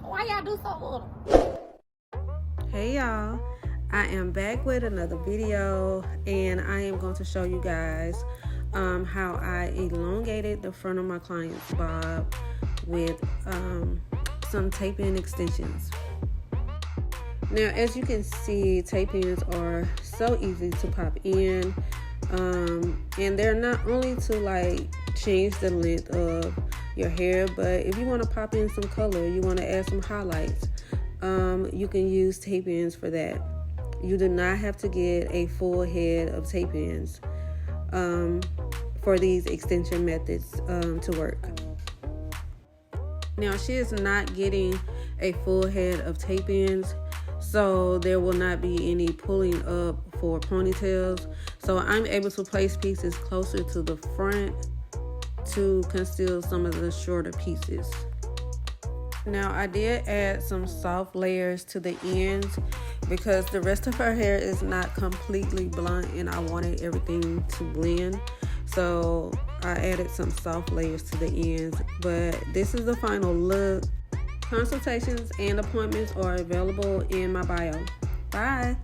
Why y'all do so with them? Hey y'all, I am back with another video, and I am going to show you guys how I elongated the front of my client's bob with some tape-in extensions. Now, as you can see, tape-ins are so easy to pop in, and they're not only to like change the length of your hair, but if you want to pop in some color, you want to add some highlights, you can use tape-ins for that. You do not have to get a full head of tape-ins for these extension methods to work. Now, she is not getting a full head of tape-ins, so there will not be any pulling up for ponytails. So I'm able to place pieces closer to the front to conceal some of the shorter pieces. Now, I did add some soft layers to the ends because the rest of her hair is not completely blunt and I wanted everything to blend. So I added some soft layers to the ends, but this is the final look. Consultations and appointments are available in my bio. Bye.